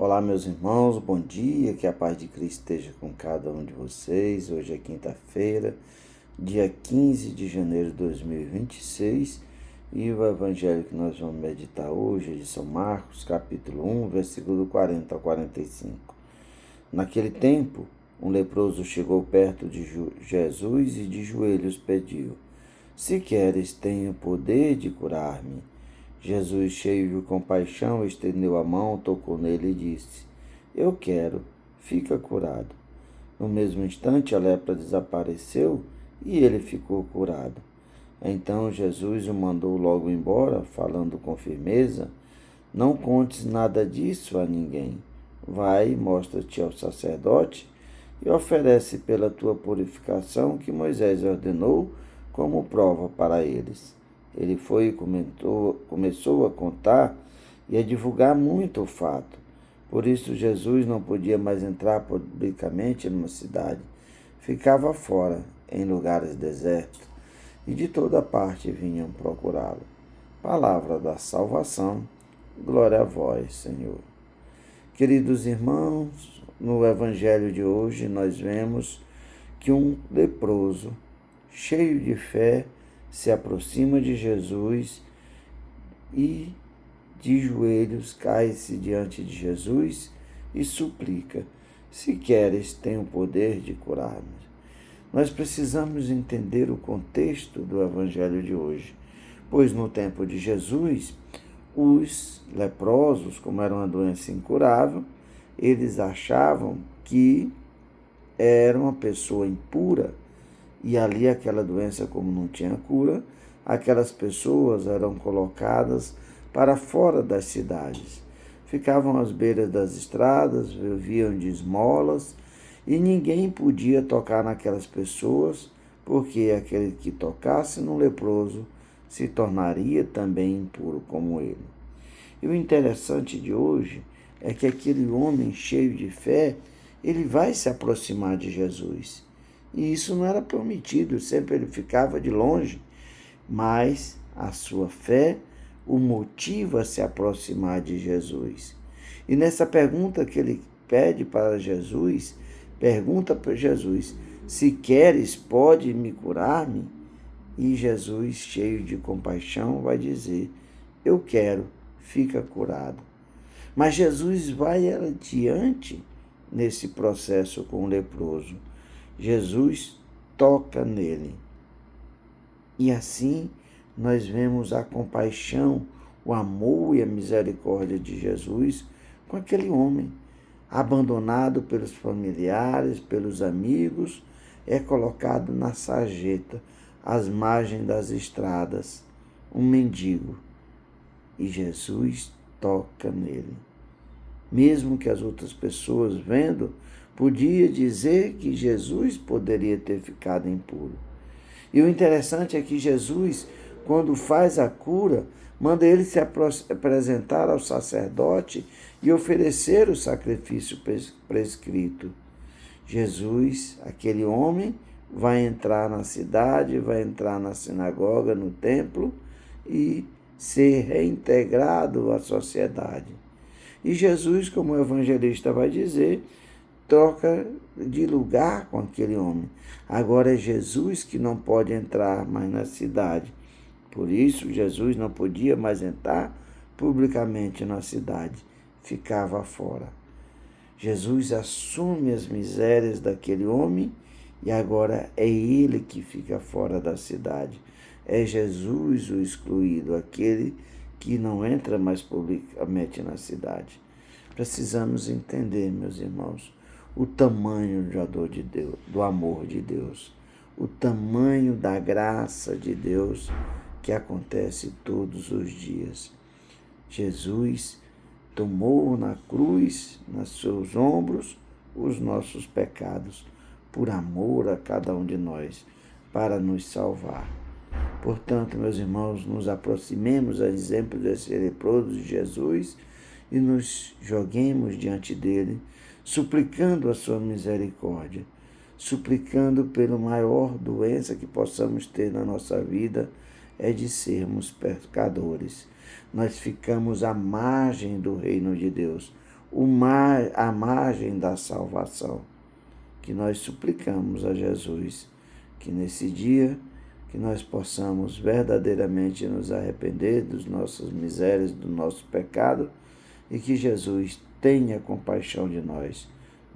Olá, meus irmãos, bom dia, que a paz de Cristo esteja com cada um de vocês. Hoje é quinta-feira, dia 15 de janeiro de 2026, e o evangelho que nós vamos meditar hoje é de São Marcos, capítulo 1, versículo 40 ao 45. Naquele tempo, um leproso chegou perto de Jesus e de joelhos pediu: Se queres, tenho poder de curar-me. Jesus, cheio de compaixão, estendeu a mão, tocou nele e disse: Eu quero, fica curado. No mesmo instante, a lepra desapareceu e ele ficou curado. Então Jesus o mandou logo embora, falando com firmeza: Não contes nada disso a ninguém. Vai, mostra-te ao sacerdote e oferece pela tua purificação que Moisés ordenou como prova para eles. Ele foi e começou a contar e a divulgar muito o fato. Por isso Jesus não podia mais entrar publicamente numa cidade. Ficava fora, em lugares desertos, e de toda parte vinham procurá-lo. Palavra da salvação, glória a vós, Senhor. Queridos irmãos, no evangelho de hoje nós vemos que um leproso, cheio de fé, se aproxima de Jesus e, de joelhos, cai-se diante de Jesus e suplica: Se queres, tem o poder de curar-me. Nós precisamos entender o contexto do evangelho de hoje, pois no tempo de Jesus, os leprosos, como era uma doença incurável, eles achavam que era uma pessoa impura. E ali aquela doença, como não tinha cura, aquelas pessoas eram colocadas para fora das cidades. Ficavam às beiras das estradas, viviam de esmolas, e ninguém podia tocar naquelas pessoas, porque aquele que tocasse no leproso se tornaria também impuro como ele. E o interessante de hoje é que aquele homem cheio de fé, ele vai se aproximar de Jesus. E isso não era permitido, sempre ele ficava de longe, mas a sua fé o motiva a se aproximar de Jesus. E nessa pergunta que ele pede para Jesus, pergunta para Jesus: Se queres, pode me curar-me? E Jesus, cheio de compaixão, vai dizer: Eu quero, fica curado. Mas Jesus vai adiante nesse processo com o leproso. Jesus toca nele. E assim nós vemos a compaixão, o amor e a misericórdia de Jesus com aquele homem, abandonado pelos familiares, pelos amigos, é colocado na sarjeta, às margens das estradas, um mendigo. E Jesus toca nele. Mesmo que as outras pessoas, vendo, podia dizer que Jesus poderia ter ficado impuro. E o interessante é que Jesus, quando faz a cura, manda ele se apresentar ao sacerdote e oferecer o sacrifício prescrito. Jesus, aquele homem, vai entrar na cidade, vai entrar na sinagoga, no templo e ser reintegrado à sociedade. E Jesus, como o evangelista vai dizer, troca de lugar com aquele homem. Agora é Jesus que não pode entrar mais na cidade. Por isso, Jesus não podia mais entrar publicamente na cidade. Ficava fora. Jesus assume as misérias daquele homem e agora é ele que fica fora da cidade. É Jesus o excluído, aquele que não entra mais publicamente na cidade. Precisamos entender, meus irmãos, o tamanho do amor de Deus, o tamanho da graça de Deus que acontece todos os dias. Jesus tomou na cruz, nos seus ombros, os nossos pecados, por amor a cada um de nós, para nos salvar. Portanto, meus irmãos, nos aproximemos, a exemplo desse leproso de Jesus, e nos joguemos diante dele, suplicando a sua misericórdia, suplicando pela maior doença que possamos ter na nossa vida, é de sermos pecadores. Nós ficamos à margem do reino de Deus. a margem da salvação, que nós suplicamos a Jesus que nesse dia que nós possamos verdadeiramente nos arrepender das nossas misérias, do nosso pecado, e que Jesus tenha compaixão de nós,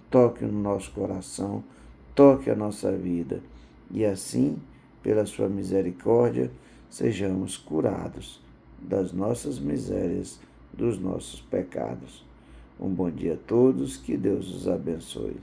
toque no nosso coração, toque a nossa vida, e assim, pela sua misericórdia, sejamos curados das nossas misérias, dos nossos pecados. Um bom dia a todos, que Deus os abençoe.